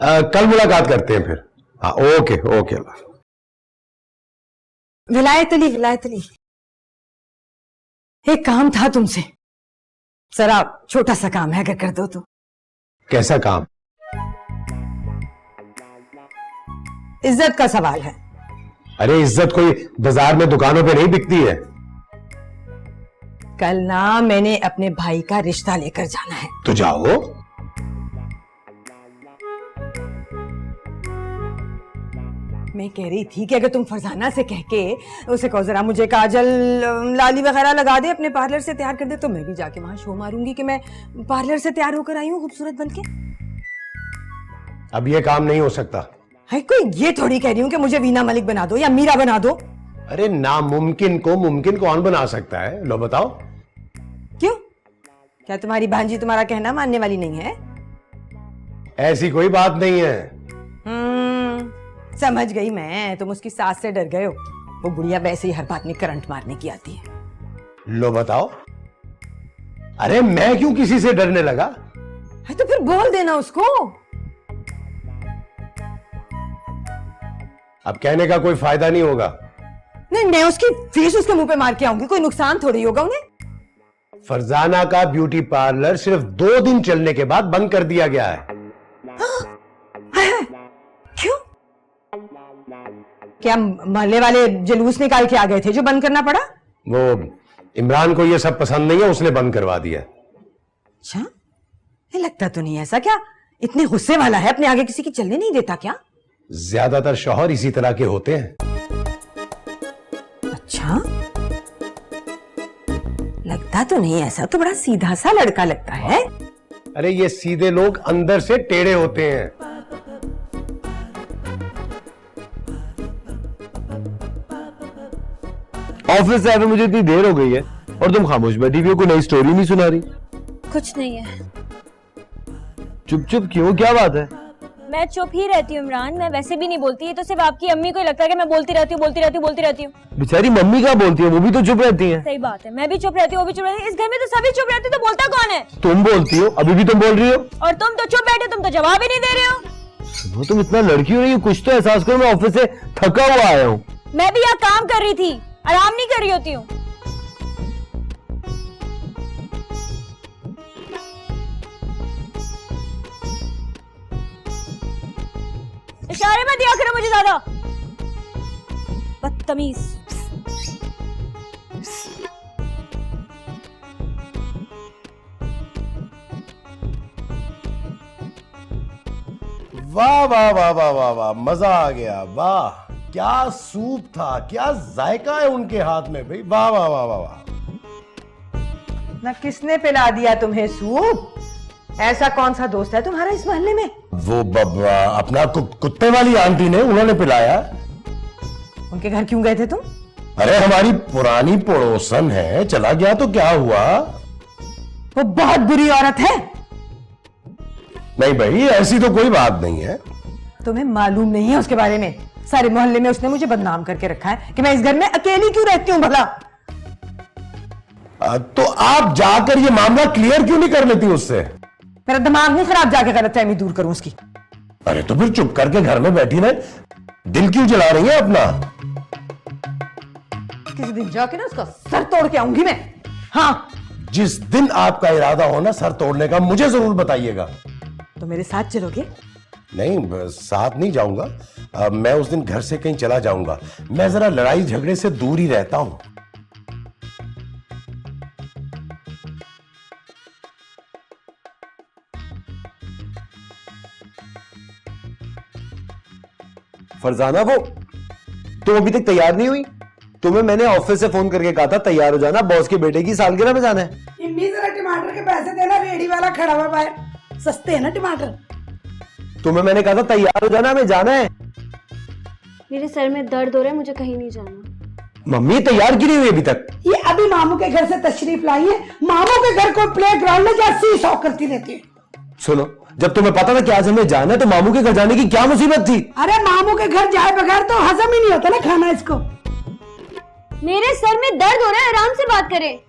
कल मुलाकात करते हैं फिर। हाँ, ओके ओके। विलायत अली, विलायत अली, एक काम था तुमसे, जरा छोटा सा काम है, अगर कर दो तो। कैसा काम? इज्जत का सवाल है। अरे इज्जत कोई बाजार में दुकानों पे नहीं बिकती है। कल ना मैंने अपने भाई का रिश्ता लेकर जाना है। तो जाओ। मैं कह रही थी कि अगर तुम फरजाना से कह के उसे कहो जरा मुझे काजल लाली वगैरह लगा दे, अपने पार्लर से तैयार कर दे, तो मैं भी जाके वहां शो मारूंगी कि मैं पार्लर से तैयार होकर आई हूँ खूबसूरत बनके। अब ये काम नहीं हो सकता। है कोई ये थोड़ी कह रही हूँ कि मुझे वीना मलिक बना दो या मीरा बना दो। अरे नामुमकिन को मुमकिन कौन बना सकता है? लो बताओ। क्यों, क्या तुम्हारी भांजी तुम्हारा कहना मानने वाली नहीं है? ऐसी कोई बात नहीं है। समझ गई मैं, तुम उसकी सास से डर गए हो। वो बुढ़िया वैसे ही हर बात में करंट मारने की आती है। लो बताओ। अरे मैं क्यों किसी से डरने लगा? है तो फिर बोल देना उसको। अब कहने का कोई फायदा नहीं होगा। नहीं, मैं उसकी फीस उसके मुंह पे मार के आऊंगी, कोई नुकसान थोड़ी होगा उन्हें। फरजाना का ब्यूटी पार्लर सिर्फ 2 दिन चलने के बाद बंद कर दिया गया है। क्यों? क्या मोहल्ले वाले जुलूस निकाल के आ गए थे जो बंद करना पड़ा? वो इमरान को ये सब पसंद नहीं है, उसने बंद करवा दिया। अच्छा, ये लगता तो नहीं ऐसा। क्या इतने गुस्से वाला है, अपने आगे किसी की चलने नहीं देता क्या? ज्यादातर शौहर इसी तरह के होते हैं। अच्छा, लगता तो नहीं ऐसा, तो बड़ा सीधा सा लड़का लगता है। अरे ये सीधे लोग अंदर से टेढ़े होते हैं। ऑफिस से आए मुझे इतनी देर हो गई है और तुम खामोश बैठी हुई हो, कोई नई स्टोरी नहीं सुना रही। कुछ नहीं है। चुप चुप क्यों, क्या बात है? मैं चुप ही रहती हूँ इमरान, मैं वैसे भी नहीं बोलती। ये तो सिर्फ आपकी अम्मी को ही लगता है कि मैं बोलती रहती हूँ। बेचारी मम्मी क्या बोलती है, वो भी तो चुप रहती है। सही बात है, मैं भी चुप रहती हूँ, वो भी चुप रहती है। इस घर में तो सभी चुप रहते, तो बोलता कौन है? तुम बोलती हो, अभी भी तुम बोल रही हो। और तुम तो चुप बैठे, तुम तो जवाब ही नहीं दे रहे हो। सुनो, तुम इतना लड़की हो रही हो, कुछ तो एहसास करो। मैं ऑफिस से थका हुआ आया हूँ। मैं भी यहाँ काम कर रही थी, आराम नहीं कर रही होती हूँ। इशारे मत दिया करो मुझे ज्यादा, बदतमीज। वाह वाह वाह वाह वाह वाह, मजा आ गया। वाह, क्या सूप था, क्या जायका है उनके हाथ में भाई। वाह वाह वाह वाह वाह। ना किसने पिला दिया तुम्हें सूप? ऐसा कौन सा दोस्त है तुम्हारा इस मोहल्ले में? वो अपना कुत्ते वाली आंटी ने, उन्होंने पिलाया। उनके घर क्यों गए थे तुम? अरे हमारी पुरानी पड़ोसन है, चला गया तो क्या हुआ? वो बहुत बुरी औरत है। नहीं भाई, ऐसी तो कोई बात नहीं है। तुम्हें मालूम नहीं है उसके बारे में? सारे मोहल्ले में उसने मुझे बदनाम करके रखा है कि मैं इस घर में अकेली क्यों रहती हूँ भला। तो आप जाकर ये मामला क्लियर क्यों नहीं कर लेती उससे? मेरा दिमाग नहीं खराब, जाके गलतफहमी दूर करूं उसकी। अरे तो फिर चुप करके घर में बैठी रहे, दिल क्यों जला रही है अपना? किसी दिन जाके ना उसका सर तोड़ के आऊंगी मैं। हाँ, जिस दिन आपका इरादा हो ना सर तोड़ने का, मुझे जरूर बताइएगा। तो मेरे साथ चलोगे? नहीं, साथ नहीं जाऊंगा। मैं उस दिन घर से कहीं चला जाऊंगा। मैं जरा लड़ाई झगड़े से दूर ही रहता हूं। फरजाना, वो तुम अभी तक तैयार नहीं हुई? तुम्हें मैंने ऑफिस से फोन करके कहा था तैयार हो जाना, बॉस के बेटे की सालगिरह में जाना है। इम्मी जरा टमाटर के पैसे देना, रेडी वाला खड़ा हुआ बाहर, सस्ते हैं ना टमाटर। तुम्हें मैंने कहा था तैयार हो जाना, हमें जाना है। मेरे सर में दर्द हो रहा है, मुझे कहीं नहीं जाना। मम्मी तैयार क्यों नहीं हुई अभी तक? ये अभी मामू के घर से तशरीफ लाई है। मामू के घर कोई प्ले ग्राउंड में जैसी शौक करती रहती है। सुनो, जब तुम्हें पता था कि आज हमें जाना है तो मामू के घर जाने की क्या मुसीबत थी? अरे मामू के घर जाए बगैर तो हजम ही नहीं होता ना खाना इसको। मेरे सर में दर्द हो रहा है, आराम से बात करें।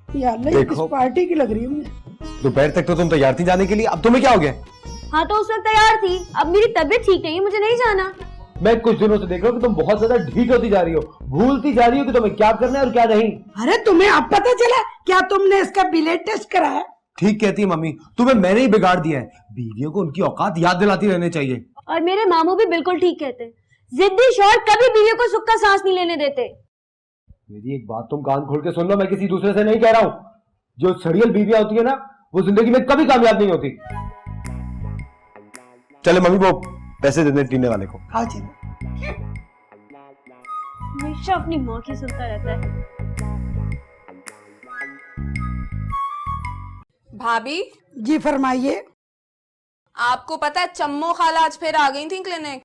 यार किस पार्टी की लग रही है मुझे। दोपहर तक तो तुम तैयार थी जाने के लिए, अब तुम्हें क्या हो गया? हाँ तो उस वक्त तैयार थी, अब मेरी तबीयत ठीक नहीं है, मुझे नहीं जाना। मैं कुछ दिनों से देख रहा हूँ कि तुम बहुत ज्यादा ढीठ होती जा रही हो, भूलती जा रही हो कि तुम्हें क्या करना है और क्या नहीं। अरे तुम्हें अब पता चला क्या? तुमने इसका बिलेट टेस्ट कराया? ठीक कहती है मम्मी, तुम्हें मैंने ही बिगाड़ दिया है। बीवियों को उनकी औकात याद दिलाती रहनी चाहिए। और मेरे मामू भी बिल्कुल ठीक कहते हैं, जिद्दी शौहर कभी बीवियों को सुख का सांस नहीं लेने देते। मेरी एक बात तुम कान खोल के सुन लो, मैं किसी दूसरे से नहीं कह रहा हूँ। जो सड़ियल बीवियां होती है ना, वो जिंदगी में कभी कामयाब नहीं होती। चले मम्मी, वो पैसे दे दे टीने वाले को। हाँ जी। हमेशा अपनी माँ की सुनता रहता है। भाभी जी फरमाइए। आपको पता है चम्मो खाला आज फिर आ गई थी क्लिनिक।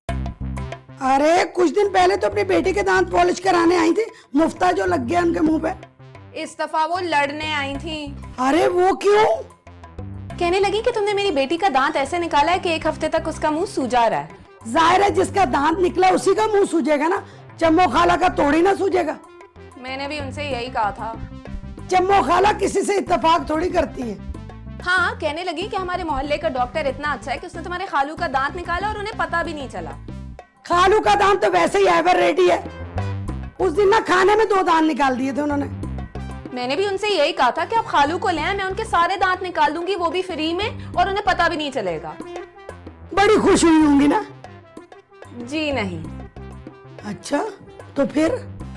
अरे कुछ दिन पहले तो अपने बेटे के दांत पॉलिश कराने आई थी, मुफ्ता जो लग गया उनके मुंह पे। इस दफा वो लड़ने आई थी। अरे वो क्यों? कहने लगी कि तुमने मेरी बेटी का दांत ऐसे निकाला है कि 1 हफ्ते तक उसका मुंह सूजा रहा है। जाहिर है जिसका दांत निकला उसी का मुंह सूजेगा ना, चम्मो खाला का थोड़ी ना सूजेगा। मैंने भी उनसे यही कहा था। चम्मो खाला किसी से इत्तेफाक थोड़ी करती है। हाँ, कहने लगी कि हमारे मोहल्ले का डॉक्टर इतना अच्छा है कि उसने तुम्हारे खालू का दांत निकाला और उन्हें पता भी नहीं चला। खालू का दांत तो वैसे ही एवर रेडी है। उस दिन ना खाने में 2 दांत निकाल दिए थे उन्होंने। मैंने भी उनसे यही कहा था कि आप खालू को ले आए, मैं उनके सारे दांत निकाल दूंगी, वो भी फ्री में, और उन्हें पता भी नहीं चलेगा। बड़ी खुश हुई होंगी ना? जी नहीं। अच्छा तो फिर?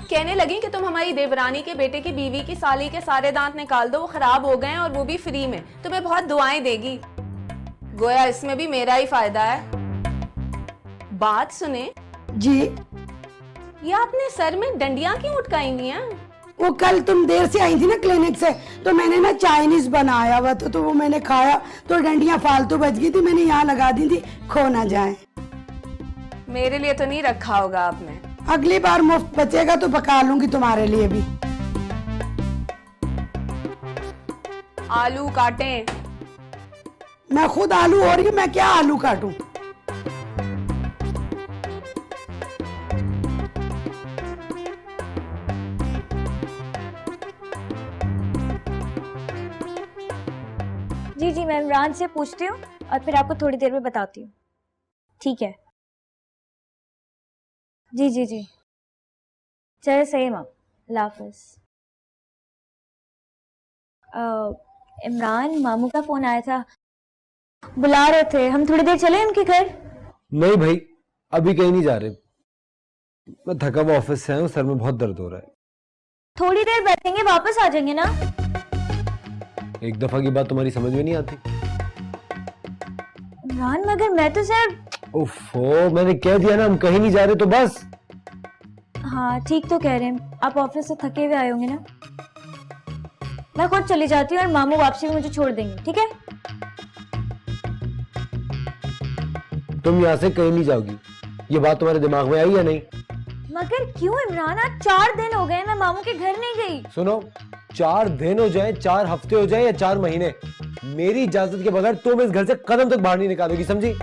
कहने लगी कि तुम हमारी देवरानी के बेटे की बीवी की साली के सारे दांत निकाल दो, वो खराब हो गए हैं और वो भी फ्री में, तुम्हें बहुत दुआएं देगी। गोया इसमें भी मेरा ही फायदा है। बात सुने जी। ये आपने सर में डंडियां क्यों उटकाई हुई हैं? वो कल तुम देर से आई थी ना क्लिनिक से, तो मैंने ना चाइनीज बनाया हुआ तो वो मैंने खाया तो डंडियां फालतू बच गई थी, मैंने यहाँ लगा दी थी, खो ना जाए। मेरे लिए तो नहीं रखा होगा आपने। अगली बार मुफ्त बचेगा तो पका लूंगी तुम्हारे लिए भी। आलू काटें। मैं खुद आलू हो रही हूँ, मैं क्या आलू काटूं? जी जी, मैं इमरान से पूछती हूँ और फिर आपको थोड़ी देर में बताती हूँ। ठीक है? जी जी जी, चलो सही मैम, अल्लाह हाफ़िज़। इमरान, मामू का फोन आया था, बुला रहे थे, हम थोड़ी देर चले उनके घर? नहीं भाई, अभी कहीं नहीं जा रहे। मैं थका हुआ ऑफिस से आया हूँ, सर में बहुत दर्द हो रहा है। थोड़ी देर बैठेंगे, वापस आ जाएंगे ना। एक दफा की बात तुम्हारी समझ में नहीं आती। इमरान, मगर मैं तो सर। ओफो, मैंने कह दिया ना हम कहीं नहीं जा रहे, तो बस। हाँ ठीक तो कह रहे हैं, आप ऑफिस से थके हुए आए होंगे ना। मैं खुद चली जाती हूँ और मामू वापसी में मुझे छोड़ देंगे, ठीक है? तुम यहाँ से कहीं नहीं जाओगी, ये बात तुम्हारे दिमाग में आई या नहीं? मगर क्यों इमरान, आज 4 दिन हो गए मैं मामू के घर नहीं गई। सुनो, 4 दिन हो जाए, 4 हफ्ते हो जाए या 4 महीने, मेरी इजाजत के बगैर तुम इस घर से कदम तक बाहर नहीं निकालोगी, समझी?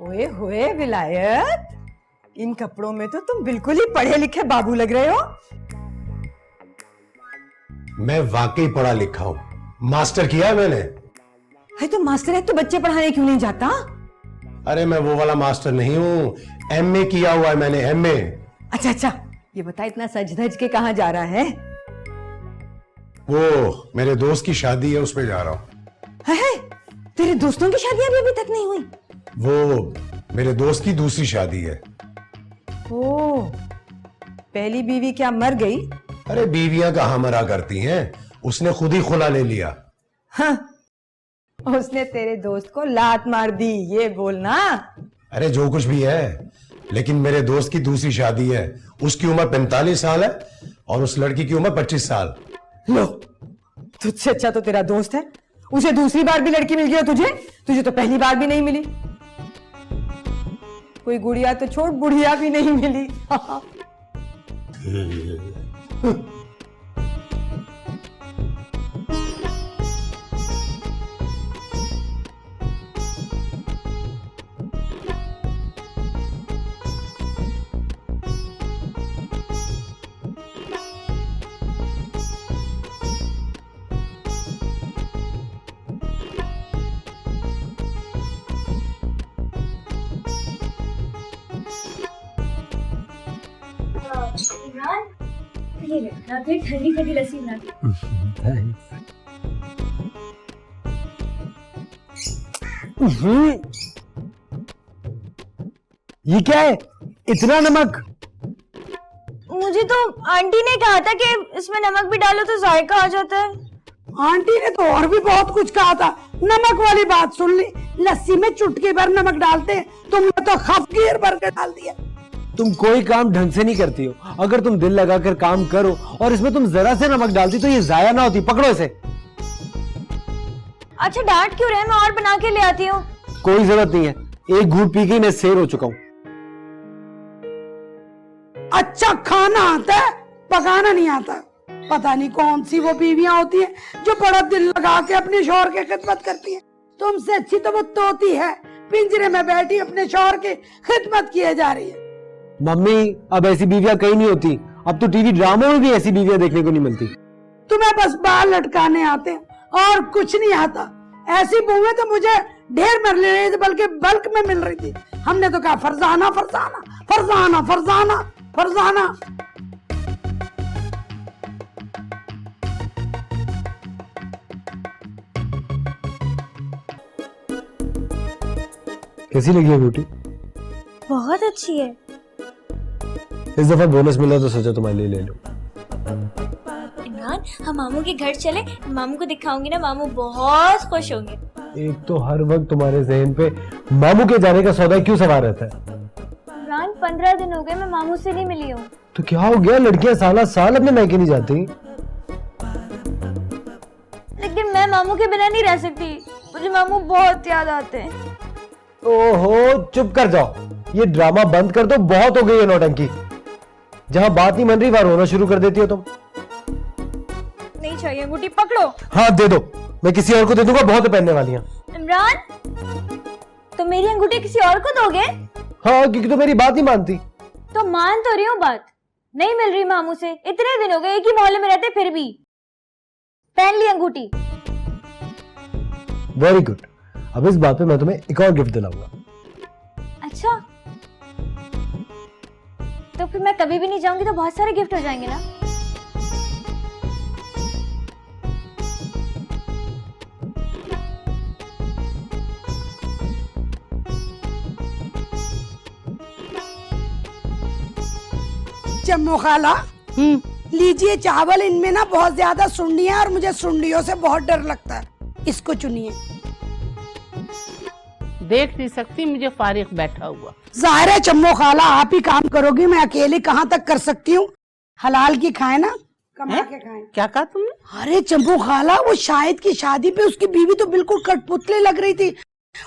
ओए होए विलायत, इन कपड़ों में तो तुम बिल्कुल ही पढ़े लिखे बाबू लग रहे हो। मैं वाकई पढ़ा लिखा हूं, मास्टर किया है मैंने। है तो मास्टर है तो बच्चे पढ़ाने क्यों नहीं जाता? अरे मैं वो वाला मास्टर नहीं हूं, एमए किया हुआ है मैंने, एमए। अच्छा अच्छा, ये बता इतना सज धज के कहाँ जा रहा है? वो मेरे दोस्त की शादी है, उसमें जा रहा हूं। है? तेरे दोस्तों की शादियां भी अभी तक नहीं हुई? वो मेरे दोस्त की दूसरी शादी है। ओ, पहली बीवी क्या मर गई? अरे बीवियां कहाँ मरा करती हैं, उसने खुद ही खुला ले लिया। हाँ, उसने तेरे दोस्त को लात मार दी, ये बोलना। अरे जो कुछ भी है, लेकिन मेरे दोस्त की दूसरी शादी है, उसकी उम्र 45 साल है और उस लड़की की उम्र 25 साल। लो, तुझसे अच्छा तो तेरा दोस्त है, उसे दूसरी बार भी लड़की मिल गई और तुझे तो पहली बार भी नहीं मिली। कोई गुड़िया तो छोड़, बुढ़िया भी नहीं मिली। ये ले, रात में ठंडी ठंडी लस्सी बना के। ये क्या है, इतना नमक? मुझे तो आंटी ने कहा था कि इसमें नमक भी डालो तो जायका आ जाता है। आंटी ने तो और भी बहुत कुछ कहा था, नमक वाली बात सुन ली। लस्सी में चुटकी भर नमक डालते हैं, तुमने तो खपगीर भर के डाल दिया। तुम कोई काम ढंग से नहीं करती हो। अगर तुम दिल लगाकर काम करो और इसमें तुम जरा से नमक डालती तो ये जाया ना होती। पकड़ो इसे। अच्छा डांट क्यों रहे, मैं और बना के ले आती हूँ। कोई जरूरत नहीं है, एक घूंट पी के मैं शेर हो चुका हूँ। अच्छा खाना आता है, पकाना नहीं आता। पता नहीं कौन सी वो बीवियां होती हैं जो बड़ा दिल लगा के अपने शौहर की खिदमत करती हैं। तुमसे अच्छी तो वो तोती है, पिंजरे में बैठी अपने शौहर की खिदमत किए जा रही है। मम्मी अब ऐसी बीवियां कहीं नहीं होती। अब तो टीवी ड्रामों में भी ऐसी बीवियां देखने को नहीं मिलती। तुम्हें बस बाल लटकाने आते हैं और कुछ नहीं आता। ऐसी बहुएं तो मुझे ढेर मिल रही थी, बल्कि बल्क में मिल रही थी। हमने तो कहा फरजाना फरजाना फरजाना फरजाना फरजाना। कैसी लगी है ब्यूटी? बहुत अच्छी है। इस दफा बोनस मिला तो सोचा तुम्हारे लिए ले लो। इमरान हम मामू के घर चले, मामू को दिखाऊंगी ना, मामू बहुत खुश होंगे। एक तो हर वक्त तुम्हारे जहन पे मामू के जाने का सौदा क्यों सवार रहता है? इमरान 15 दिन हो गए मैं मामू से नहीं मिली हूँ। तो क्या हो गया, लड़कियां साला साल अपने मैके नहीं जाती। लेकिन मैं मामू के बिना नहीं रह सकती, मुझे मामू बहुत याद आते हैं। ओहो चुप कर जाओ, ये ड्रामा बंद कर दो। बहुत हो गई है नौटंकी। जहां बात नहीं मन रही वहां रोना शुरू कर देती हो तुम। नहीं चाहिए अंगूठी, पकड़ो। हाँ दे दो, मैं किसी और को दे दूंगा, बहुत पहनने वाली हैं। इमरान तो मेरी अंगूठी किसी और को दोगे? हाँ क्योंकि तो मेरी बात नहीं मानती। तो मान तो रही हूँ बात, नहीं मिल रही मामू से, इतने दिन हो गए एक ही मोहल्ले में रहते फिर भी। पहन ली अंगूठी। वेरी गुड, अब इस बात पे मैं तुम्हें एक और गिफ्ट दिलाऊंगा। अच्छा तो फिर मैं कभी भी नहीं जाऊंगी तो बहुत सारे गिफ्ट हो जाएंगे ना। जम्मू खाला लीजिए चावल, इनमें ना बहुत ज्यादा सुंडियां और मुझे सुंडियों से बहुत डर लगता है। इसको चुनिए। देख नहीं सकती, मुझे फारिग बैठा हुआ। जाहिर है चम्मो खाला आप ही काम करोगी, मैं अकेली कहाँ तक कर सकती हूँ। हलाल की खाए ना, कमा के खाए। क्या कहा तुमने? अरे चम्मो खाला वो शाहिद की शादी पे उसकी बीवी तो बिल्कुल कठपुतली लग रही थी,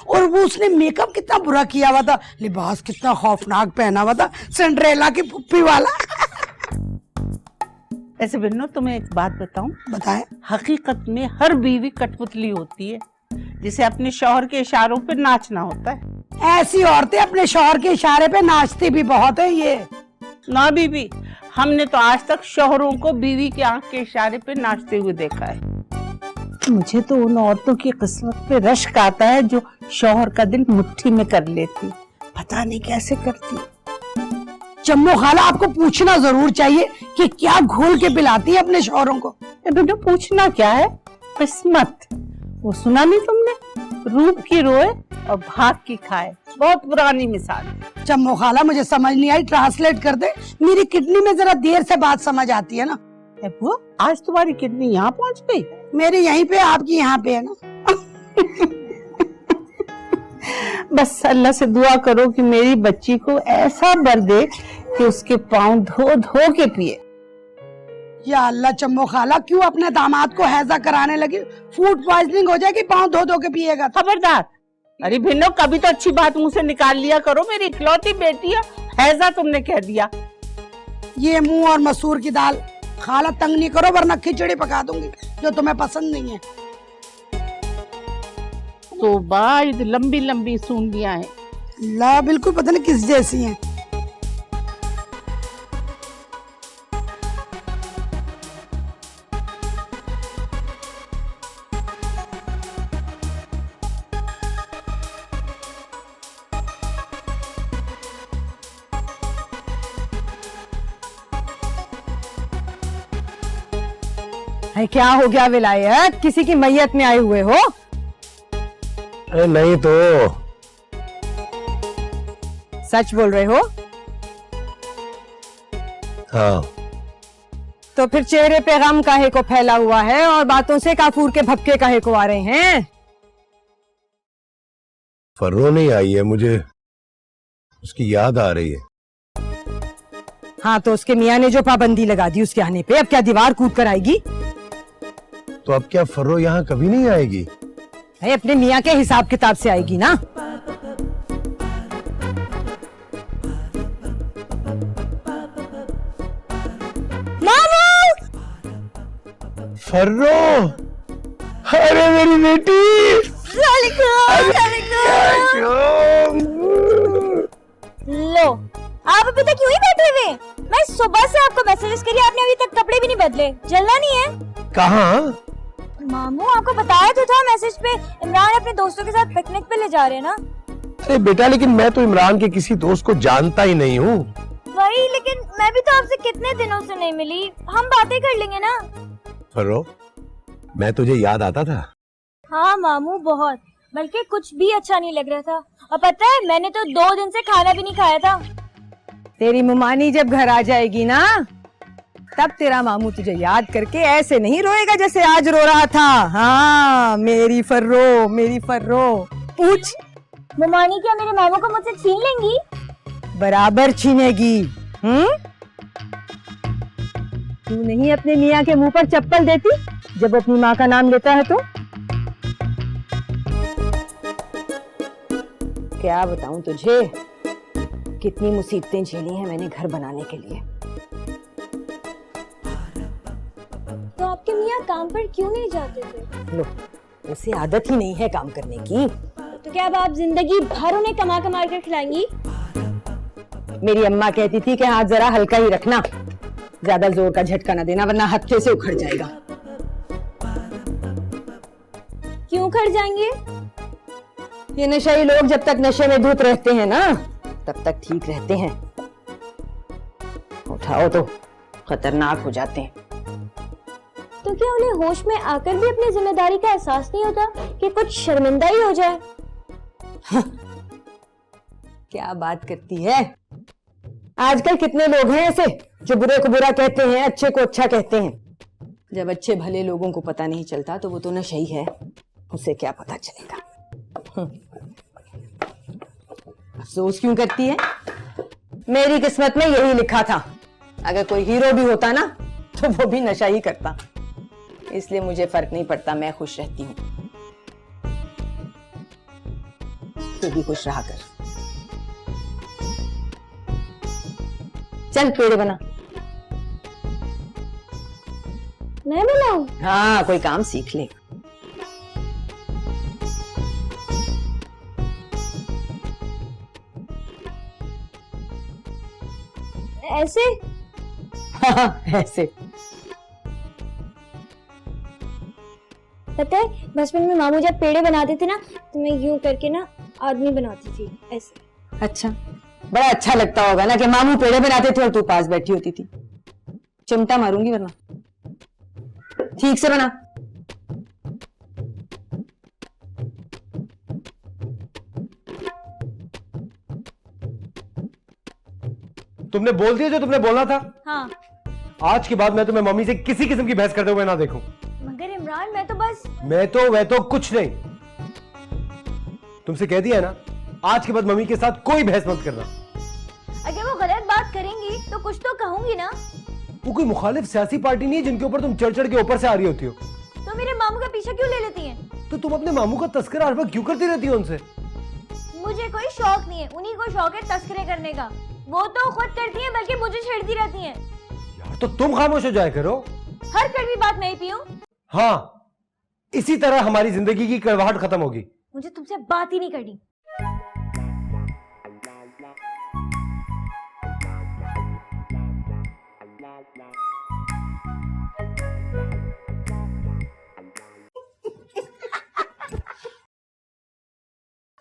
और वो उसने मेकअप कितना बुरा किया हुआ था, लिबास कितना खौफनाक पहना हुआ था, सिंड्रेला की पुप्पी वाला। ऐसे बिन्नो तुम्हें एक बात बताऊं, बताए। हकीकत में हर बीवी कठपुतली होती है, जिसे अपने शौहर के इशारों पे नाचना होता है। ऐसी औरतें अपने शौहर के इशारे पे नाचती भी बहुत है। ये ना बीवी, हमने तो आज तक शौहरों को बीवी की आंख के इशारे पे नाचते हुए देखा है। मुझे तो उन औरतों की किस्मत पे रश्क आता है जो शौहर का दिल मुट्ठी में कर लेती, पता नहीं कैसे करती। चम्मो खाला आपको पूछना जरूर चाहिए कि क्या घोल के पिलाती है अपने शौहरों को। बेटा पूछना क्या है, किस्मत। वो सुना नहीं तुमने, रूप की रोए और भाग की खाए, बहुत पुरानी मिसाल है। चम्मो खाला मुझे समझ नहीं आई, ट्रांसलेट कर दे। मेरी किडनी में जरा देर से बात समझ आती है ना। बुआ आज तुम्हारी किडनी यहाँ पहुँच गई? मेरी यहीं पे, आपकी यहाँ पे है ना। बस अल्लाह से दुआ करो कि मेरी बच्ची को ऐसा बर दे कि उसके पाँव धो धो के पिए। या अल्लाह चम्मो खाला क्यों अपने दामाद को हैजा कराने लगी? फूड पॉइजनिंग हो जाएगी, पाँव धो धो के पिएगा। खबरदार। अरे भिन्नो कभी तो अच्छी बात मुंह से निकाल लिया करो, मेरी इकलौती बेटी है, हैजा तुमने कह दिया। ये मुंह और मसूर की दाल खाला तंग नहीं करो, वरना खिचड़ी पका दूंगी जो तुम्हें पसंद नहीं है। तो बाइद लंबी लंबी सूंडियां हैं। ला बिल्कुल पता नहीं किस जैसी हैं। अरे क्या हो गया विलायत, किसी की मैयत में आए हुए हो? अरे नहीं तो। सच बोल रहे हो? हाँ। तो फिर चेहरे पे गम काहे को फैला हुआ है और बातों से काफूर के भपके काहे को आ रहे हैं? फर्रो नहीं आई है, मुझे उसकी याद आ रही है। हाँ तो उसके मियाँ ने जो पाबंदी लगा दी उसके आने पे, अब क्या दीवार कूद कर आएगी? तो अब क्या फर्रो यहाँ कभी नहीं आएगी? भाई अपने मियाँ के हिसाब किताब से आएगी ना। फर्रो, अरे मेरी बेटी। लो, आप अभी तक क्यों ही बैठे हुए? मैं सुबह से आपको मैसेजेस करी, आपने अभी तक कपड़े भी नहीं बदले। जलना नहीं है? कहाँ? मामू आपको बताया तो था मैसेज पे, इमरान अपने दोस्तों के साथ पिकनिक पे ले जा रहे हैं ना। अरे बेटा, लेकिन मैं तो इमरान के किसी दोस्त को जानता ही नहीं हूँ। वही, लेकिन मैं भी तो आपसे कितने दिनों से नहीं मिली, हम बातें कर लेंगे ना। फर्रो, मैं तुझे याद आता था? हाँ मामू बहुत, बल्कि कुछ भी अच्छा नहीं लग रहा था। और पता है मैंने तो 2 दिन से खाना भी नहीं खाया था। तेरी मुमानी जब घर आ जाएगी ना, तब तेरा मामू तुझे याद करके ऐसे नहीं रोएगा जैसे आज रो रहा था। हाँ मेरी फर्रो, मेरी फर्रो। पूछ, मुमानी क्या मेरे मामू को मुझसे छीन लेंगी? बराबर छीनेगी। तू नहीं अपने मियाँ के मुंह पर चप्पल देती जब वो अपनी माँ का नाम लेता है तो? क्या बताऊं तुझे, कितनी मुसीबतें झेली हैं मैंने घर बनाने के लिए। तो आपके मियाँ काम पर क्यों नहीं जाते थे? लो, उसे आदत ही नहीं है काम करने की। तो क्या अब आप जिंदगी भर उन्हें कमा कमा कर खिलाएंगी? मेरी अम्मा कहती थी कि हाथ जरा हल्का ही रखना, ज्यादा जोर का झटका ना देना वरना हत्थे से उखड़ जाएगा। क्यों उखड़ जाएंगे? ये नशाई लोग जब तक नशे में धुत रहते हैं ना, तब तक ठीक रहते हैं। उठाओ तो खतरनाक हो जाते हैं। तो क्या उन्हें होश में आकर भी अपनी जिम्मेदारी का एहसास नहीं होता कि कुछ शर्मिंदा ही हो जाए? क्या बात करती है? आजकल कितने लोग हैं ऐसे जो बुरे को बुरा कहते हैं, अच्छे को अच्छा कहते हैं। जब अच्छे भले लोगों को पता नहीं चलता तो वो तो नशई है, उसे क्या पता चलेगा। अफसोस क्यों करती है? मेरी किस्मत में यही लिखा था, अगर कोई हीरो भी होता ना तो वो भी नशा ही करता। इसलिए मुझे फर्क नहीं पड़ता, मैं खुश रहती हूँ। तू भी खुश रहा कर। चल पेड़े बना। मैं बनाऊं? हाँ, कोई काम सीख ले। ऐसे? हाँ, ऐसे। पता है बचपन में मामू जब पेड़े बनाते थे ना, तो मैं यूं करके ना आदमी बनाती थी ऐसे। अच्छा, बड़ा अच्छा लगता होगा ना कि मामू पेड़े बनाते थे और तू पास बैठी होती थी। चिमटा मारूंगी वरना। ठीक से बना। तुमने बोल दिया जो तुमने बोलना था? हाँ। आज के बाद मैं तुम्हें मम्मी से किसी किस्म की बहस करते हुए ना देखूं। मगर इमरान मैं तो बस। मैं तो वह तो कुछ नहीं। तुमसे कह दिया है ना, आज के बाद मम्मी के साथ कोई बहस मत करना। अगर वो गलत बात करेंगी तो कुछ तो कहूंगी ना। वो कोई मुखालिफ सियासी पार्टी नहीं है जिनके ऊपर तुम चढ़ चढ़ के ऊपर से आ रही होती हो। तो मेरे मामू का पीछा क्यों ले लेती हैं? तो तुम अपने मामू का तस्करा हर वक्त क्यों करती रहती हो उनसे? मुझे कोई शौक नहीं है, उन्हीं को शौक है तस्करे करने का। वो तो खुद करती हैं बल्कि मुझे छेड़ती रहती हैं। यार तो तुम खामोश हो जाया करो। हर कड़वी बात मैं ही पीऊं? हाँ, इसी तरह हमारी जिंदगी की कड़वाहट खत्म होगी। मुझे तुमसे बात ही नहीं करनी।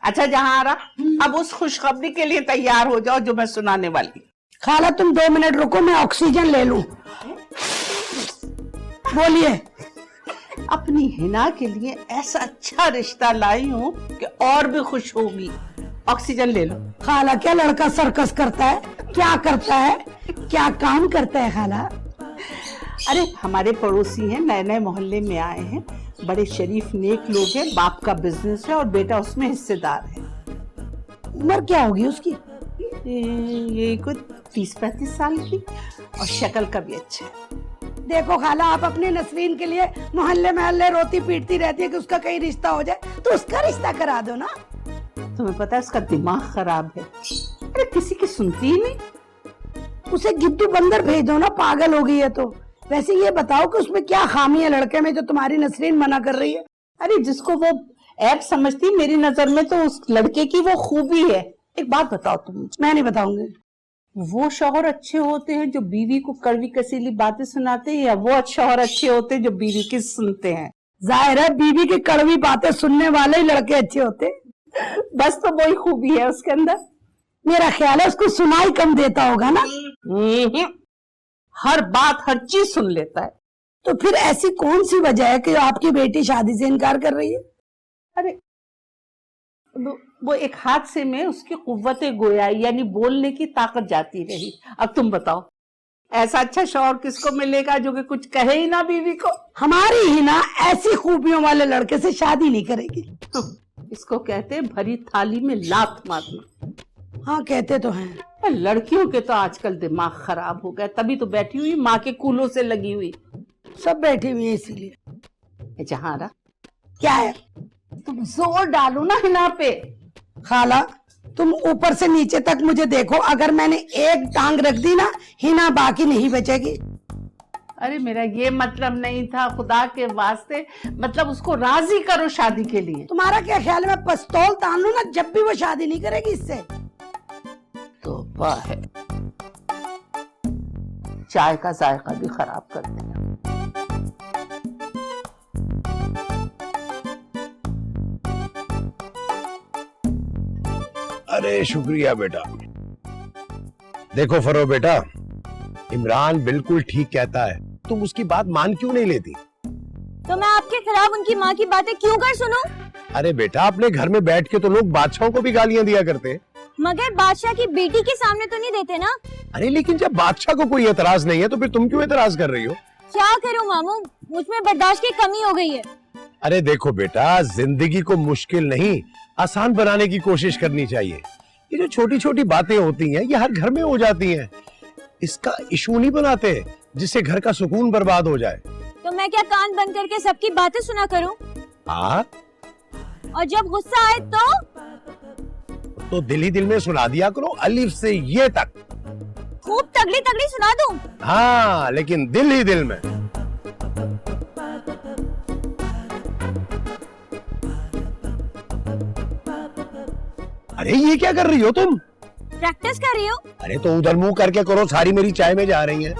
अच्छा जहां अब उस खुशखबरी के लिए तैयार हो जाओ जो मैं सुनाने वाली। खाला तुम 2 मिनट रुको, मैं ऑक्सीजन ले लूं। बोलिए। अपनी हिना के लिए ऐसा अच्छा रिश्ता लाई हूँ कि और भी खुश होगी। ऑक्सीजन ले लो। खाला, क्या लड़का सर्कस करता है? क्या करता है? क्या काम करता है खाला? अरे हमारे पड़ोसी हैं, नए नए मोहल्ले में आए हैं, बड़े शरीफ नेक लोग हैं, बाप का बिजनेस है और बेटा उसमें हिस्सेदार है। उम्र क्या होगी उसकी? ये कुछ 30-35 साल की और शक्ल का भी अच्छा है। देखो खाला, आप अपनी नसरीन के लिए मोहल्ले महल्ले रोती पीटती रहती है कि उसका कहीं रिश्ता हो जाए, तो उसका रिश्ता करा दो ना। तुम्हें पता है उसका दिमाग खराब है, अरे किसी की सुनती ही नहीं। उसे गिद्दू बंदर भेज दो ना, पागल हो गई है तो। वैसे ये बताओ कि उसमें क्या खामी है लड़के में जो तुम्हारी नसरीन मना कर रही है? अरे जिसको वो ऐप समझती, मेरी नजर में तो उस लड़के की वो खूबी है। एक बात बताओ तुम मुझे। मैं नहीं बताऊंगी। वो शौहर अच्छे होते हैं जो बीवी को कड़वी कसीली बातें सुनाते हैं, या वो शौहर अच्छे होते हैं जो बीवी की सुनते हैं? जाहिर है बीवी की कड़वी बातें सुनने वाले ही लड़के अच्छे होते। बस तो वही खूबी है उसके अंदर। मेरा ख्याल है उसको सुनाई कम देता होगा ना। हर बात हर चीज सुन लेता है। तो फिर ऐसी कौन सी वजह है कि आपकी बेटी शादी से इनकार कर रही है? अरे वो एक हादसे में उसकी कुव्वते गोयाई यानी बोलने की ताकत जाती रही। अब तुम बताओ, ऐसा अच्छा शौहर किसको मिलेगा जो कि कुछ कहे ही ना बीवी को? हमारी ही ना ऐसी खूबियों वाले लड़के से शादी नहीं करेगी। इसको कहते हैं भरी थाली में लात मारना। हाँ, कहते तो हैं। लड़कियों के तो आजकल दिमाग खराब हो गया, तभी तो बैठी हुई माँ के कूलों से लगी हुई। सब बैठी हुई है इसीलिए। जहारा क्या है? तुम जोर डालो ना हिना पे। खाला, तुम ऊपर से नीचे तक मुझे देखो, अगर मैंने एक टांग रख दी ना, हिना बाकी नहीं बचेगी। अरे मेरा ये मतलब नहीं था, खुदा के वास्ते, मतलब उसको राजी करो शादी के लिए। तुम्हारा क्या ख्याल है मैं पिस्तौल तान लूं ना जब भी वो शादी नहीं करेगी इससे? तौबा है, चाय का जायका भी खराब कर दिया। अरे शुक्रिया बेटा। देखो फरो बेटा, इमरान बिल्कुल ठीक कहता है, तुम उसकी बात मान क्यों नहीं लेती? तो मैं आपके खिलाफ उनकी माँ की बातें क्यों कर सुनूं? अरे बेटा, अपने घर में बैठ के तो लोग बादशाहों को भी गालियां दिया करते हैं। मगर बादशाह की बेटी के सामने तो नहीं देते ना। अरे लेकिन जब बादशाह को कोई एतराज नहीं है तो फिर तुम क्यों एतराज कर रही हो? क्या करूं मामू, मुझमें बर्दाश्त की कमी हो गई है। अरे देखो बेटा, जिंदगी को मुश्किल नहीं आसान बनाने की कोशिश करनी चाहिए। ये जो छोटी छोटी बातें होती हैं ये हर घर में हो जाती हैं, इसका इशू नहीं बनाते जिससे घर का सुकून बर्बाद हो जाए। तो मैं क्या कान बंद करके सबकी बातें सुना करूं? हाँ, और जब गुस्सा आए तो दिल ही दिल में सुना दिया करो, अलिफ से ये तक। खूब तगड़ी तगड़ी सुना दूं? हाँ, लेकिन दिल ही दिल में। अरे ये क्या कर रही हो तुम? प्रैक्टिस कर रही हूँ। अरे तो उधर मुंह करके करो, सारी मेरी चाय में जा रही है।